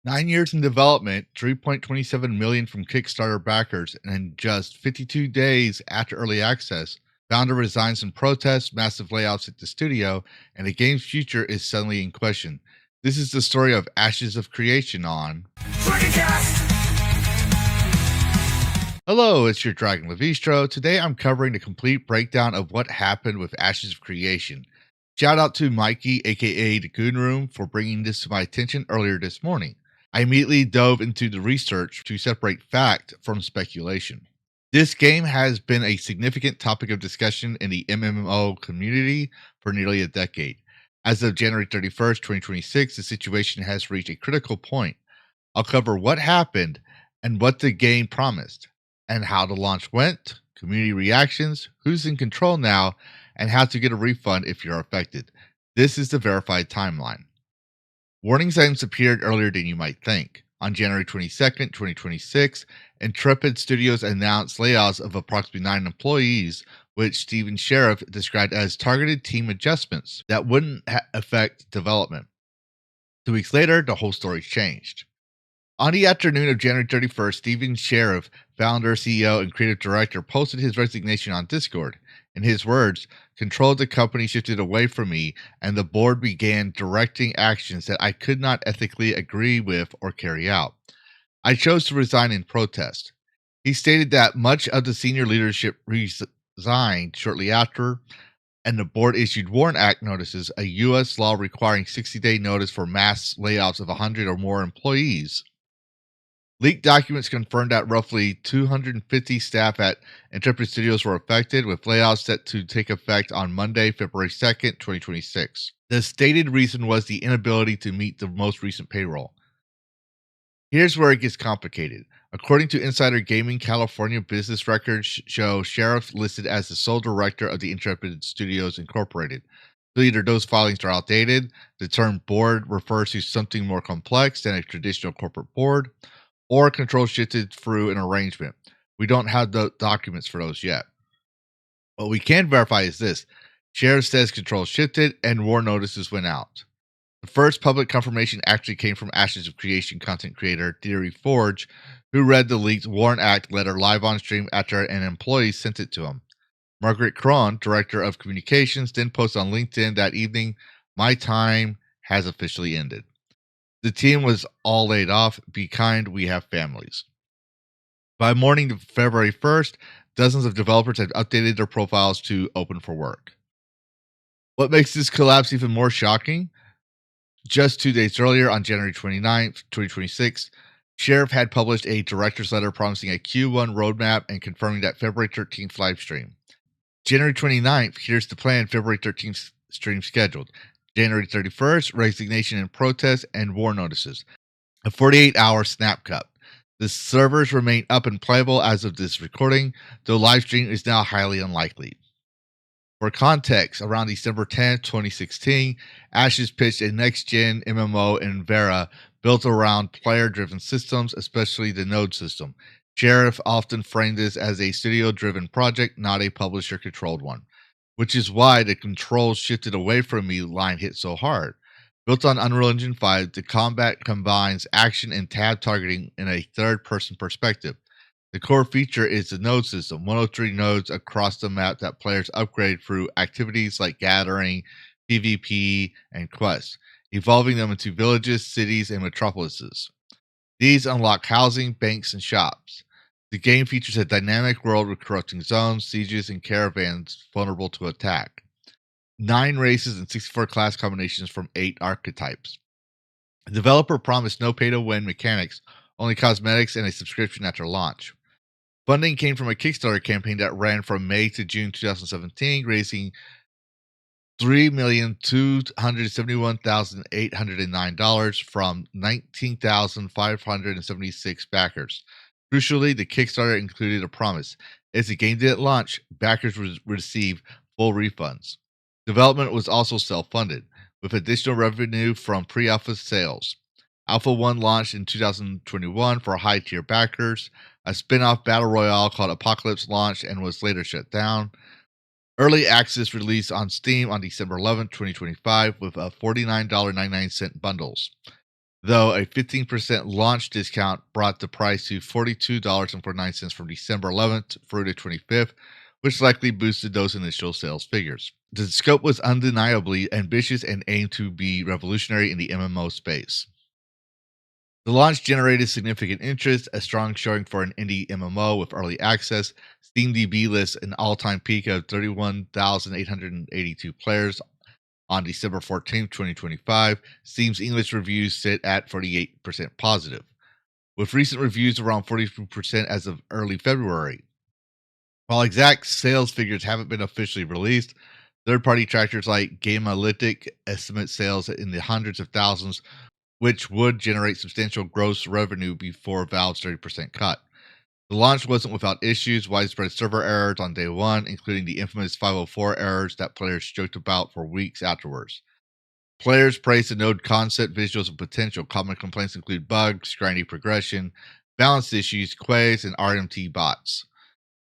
9 years in development, 3.27 million from Kickstarter backers, and just 52 days after early access, founder resigns in protest, massive layoffs at the studio, and the game's future is suddenly in question. This is the story of Ashes of Creation on. Hello, it's your Dragon Levistro. Today I'm covering the complete breakdown of what happened with Ashes of Creation. Shout out to Mikey, aka the Goon Room, for bringing this to my attention earlier this morning. I immediately dove into the research to separate fact from speculation. This game has been a significant topic of discussion in the MMO community for nearly a decade. As of January 31st, 2026, the situation has reached a critical point. I'll cover what happened and what the game promised, and how the launch went, community reactions, who's in control now, and how to get a refund if you're affected. This is the verified timeline. Warning signs appeared earlier than you might think. On January 22nd, 2026, Intrepid Studios announced layoffs of approximately 9 employees, which Steven Sharif described as targeted team adjustments that wouldn't affect development. 2 weeks later, the whole story changed. On the afternoon of January 31st, Steven Sharif, founder, CEO, and creative director, posted his resignation on Discord. In his words, control of the company shifted away from me, and the board began directing actions that I could not ethically agree with or carry out. I chose to resign in protest. He stated that much of the senior leadership resigned shortly after, and the board issued Warrant Act notices, a U.S. law requiring 60-day notice for mass layoffs of 100 or more employees. Leaked documents confirmed that roughly 250 staff at Intrepid Studios were affected, with layoffs set to take effect on Monday, February 2nd, 2026. The stated reason was the inability to meet the most recent payroll. Here's where it gets complicated. According to Insider Gaming, California business records show Sharif listed as the sole director of the Intrepid Studios Incorporated. So either those filings are outdated, the term board refers to something more complex than a traditional corporate board, or control shifted through an arrangement. We don't have the documents for those yet. What we can verify is this. Sheriff says control shifted and war notices went out. The first public confirmation actually came from Ashes of Creation content creator Theory Forge, who read the leaked Warrant Act letter live on stream after an employee sent it to him. Margaret Cron, director of communications, then posted on LinkedIn that evening, "My time has officially ended. The team was all laid off. Be kind, we have families." By morning of February 1st, dozens of developers had updated their profiles to open for work. What makes this collapse even more shocking? Just 2 days earlier, on January 29th, 2026, Sharif had published a director's letter promising a Q1 roadmap and confirming that February 13th live stream. January 29th, here's the plan. February 13th stream scheduled. January 31st, resignation and protest and war notices. A 48-hour snap cut. The servers remain up and playable as of this recording, though live stream is now highly unlikely. For context, around December 10th, 2016, Ashes pitched a next-gen MMO in Vera built around player-driven systems, especially the node system. Sharif often framed this as a studio-driven project, not a publisher-controlled one, which is why the controls shifted away from me line hit so hard. Built on Unreal Engine 5, the combat combines action and tab targeting in a third-person perspective. The core feature is the node system, 103 nodes across the map that players upgrade through activities like gathering, PvP, and quests, evolving them into villages, cities, and metropolises. These unlock housing, banks, and shops. The game features a dynamic world with corrupting zones, sieges, and caravans vulnerable to attack. 9 races and 64 class combinations from 8 archetypes. The developer promised no pay-to-win mechanics, only cosmetics and a subscription after launch. Funding came from a Kickstarter campaign that ran from May to June 2017, raising $3,271,809 from 19,576 backers. Crucially, the Kickstarter included a promise. If the game didn't launch, backers would receive full refunds. Development was also self-funded, with additional revenue from pre-alpha sales. Alpha 1 launched in 2021 for high-tier backers. A spin-off battle royale called Apocalypse launched and was later shut down. Early access released on Steam on December 11, 2025, with $49.99 bundles. though a 15% launch discount brought the price to $42.49 from December 11th through the 25th, which likely boosted those initial sales figures. The scope was undeniably ambitious and aimed to be revolutionary in the MMO space. The launch generated significant interest, a strong showing for an indie MMO with early access. SteamDB lists an all-time peak of 31,882 players on December 14th, 2025. Steam's English reviews sit at 48% positive, with recent reviews around 42% as of early February. While exact sales figures haven't been officially released, third-party trackers like Gamealytic estimate sales in the hundreds of thousands, which would generate substantial gross revenue before Valve's 30% cut. The launch wasn't without issues, widespread server errors on day one, including the infamous 504 errors that players joked about for weeks afterwards. Players praised the node concept, visuals, and potential. Common complaints include bugs, grindy progression, balance issues, quays, and RMT bots.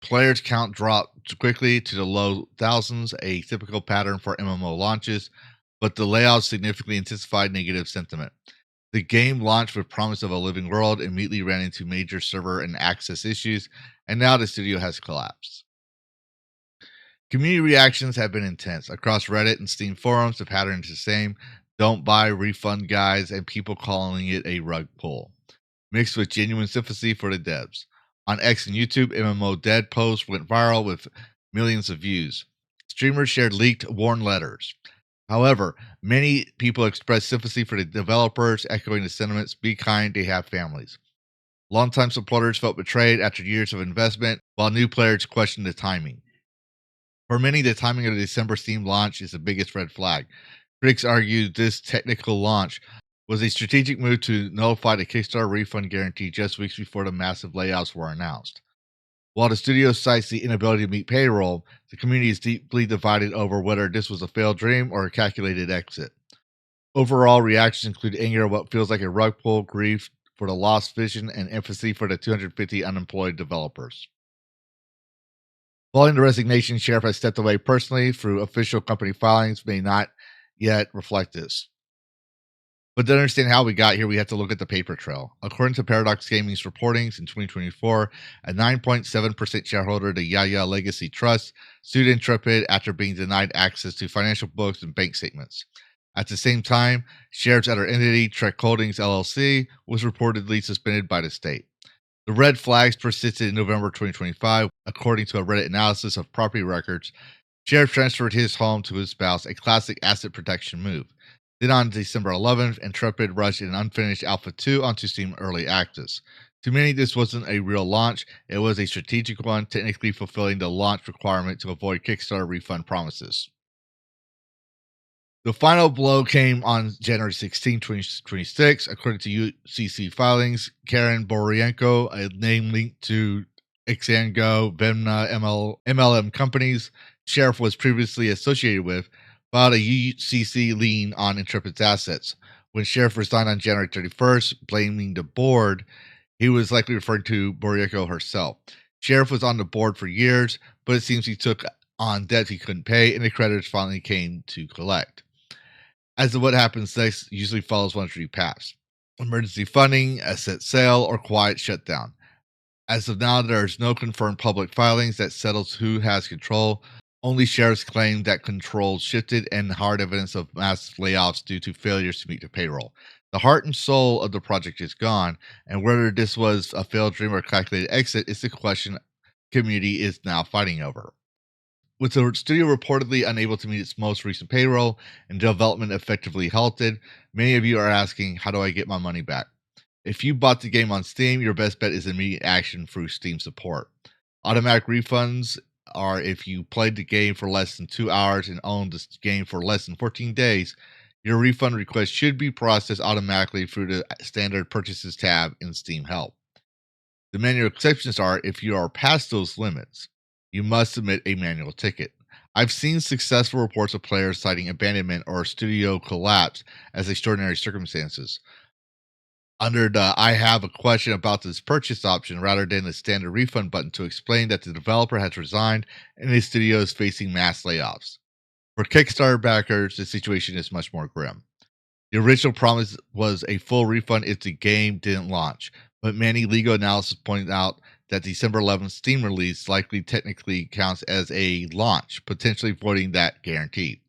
Players count dropped quickly to the low thousands, a typical pattern for MMO launches, but the layoffs significantly intensified negative sentiment. The game launched with promise of a living world, immediately ran into major server and access issues, and now the studio has collapsed. Community reactions have been intense. Across Reddit and Steam forums, the pattern is the same: don't buy, refund guys, and people calling it a rug pull, mixed with genuine sympathy for the devs. On X and YouTube, MMO Dead posts went viral with millions of views. Streamers shared leaked warn letters. However, many people expressed sympathy for the developers, echoing the sentiments: be kind, they have families. Longtime supporters felt betrayed after years of investment, while new players questioned the timing. For many, the timing of the December Steam launch is the biggest red flag. Critics argued this technical launch was a strategic move to nullify the Kickstarter refund guarantee just weeks before the massive layoffs were announced. While the studio cites the inability to meet payroll, the community is deeply divided over whether this was a failed dream or a calculated exit. Overall, reactions include anger at what feels like a rug pull, grief for the lost vision, and empathy for the 250 unemployed developers. Following the resignation, Sheriff has stepped away personally through official company filings, may not yet reflect this. But to understand how we got here, we have to look at the paper trail. According to Paradox Gaming's reportings in 2024, a 9.7% shareholder of the Yaya Legacy Trust sued Intrepid after being denied access to financial books and bank statements. At the same time, shares at our entity, Trek Holdings LLC, was reportedly suspended by the state. The red flags persisted in November 2025. According to a Reddit analysis of property records, Sheriff transferred his home to his spouse, a classic asset protection move. Then on December 11th, Intrepid rushed an unfinished Alpha 2 onto Steam Early Access. To many, this wasn't a real launch. It was a strategic one, technically fulfilling the launch requirement to avoid Kickstarter refund promises. The final blow came on January 16, 2026. According to UCC filings, Karen Borienko, a name linked to Xango, Vemna, MLM companies Sheriff was previously associated with, filed a UCC lien on Intrepid's assets. When Sheriff resigned on January 31st, blaming the board, he was likely referring to Borienko herself. Sheriff was on the board for years, but it seems he took on debt he couldn't pay, and the creditors finally came to collect. As to what happens next, usually follows one of three paths: emergency funding, asset sale, or quiet shutdown. As of now, there is no confirmed public filings that settles who has control. Only sheriffs claim that control shifted and hard evidence of mass layoffs due to failures to meet the payroll. The heart and soul of the project is gone, and whether this was a failed dream or a calculated exit is the question community is now fighting over. With the studio reportedly unable to meet its most recent payroll and development effectively halted, many of you are asking, how do I get my money back? If you bought the game on Steam, your best bet is immediate action through Steam support. Automatic refunds are if you played the game for less than 2 hours and owned the game for less than 14 days, your refund request should be processed automatically through the standard purchases tab in Steam Help. The manual exceptions are if you are past those limits, you must submit a manual ticket. I've seen successful reports of players citing abandonment or studio collapse as extraordinary circumstances. Under the I have a question about this purchase option rather than the standard refund button to explain that the developer has resigned and the studio is facing mass layoffs. For Kickstarter backers, the situation is much more grim. The original promise was a full refund if the game didn't launch, but many legal analysis pointed out that December 11th Steam release likely technically counts as a launch, potentially voiding that guarantee.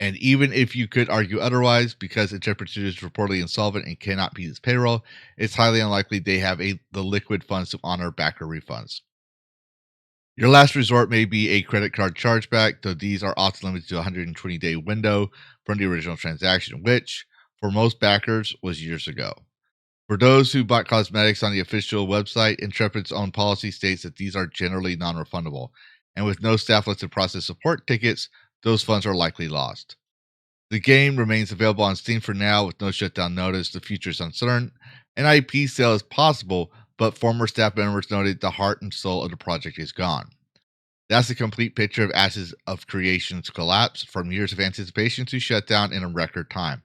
And even if you could argue otherwise, because Intrepid Studios is reportedly insolvent and cannot pay its payroll, it's highly unlikely they have the liquid funds to honor backer refunds. Your last resort may be a credit card chargeback, though these are often limited to a 120-day window from the original transaction, which, for most backers, was years ago. For those who bought cosmetics on the official website, Intrepid's own policy states that these are generally non-refundable, and with no staff left to process support tickets, those funds are likely lost. The game remains available on Steam for now with no shutdown notice. The future is uncertain. An IP sale is possible, but former staff members noted the heart and soul of the project is gone. That's a complete picture of Ashes of Creation's collapse, from years of anticipation to shutdown in a record time.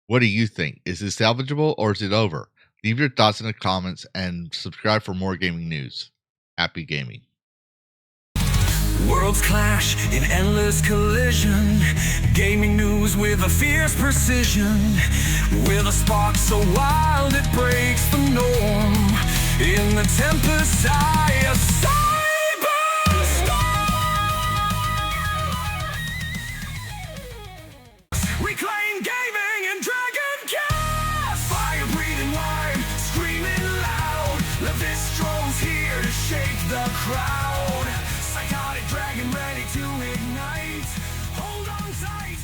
What do you think? Is this salvageable or is it over? Leave your thoughts in the comments and subscribe for more gaming news. Happy gaming. Worlds clash in endless collision. Gaming news with a fierce precision. With a spark so wild it breaks the norm. In the tempest eye of cyberstorm. Reclaim gaming in Dragon Cast. Fire breathing wide, screaming loud. Levistro's here to shake the crowd. Psychotic dragon ready to ignite. Hold on tight.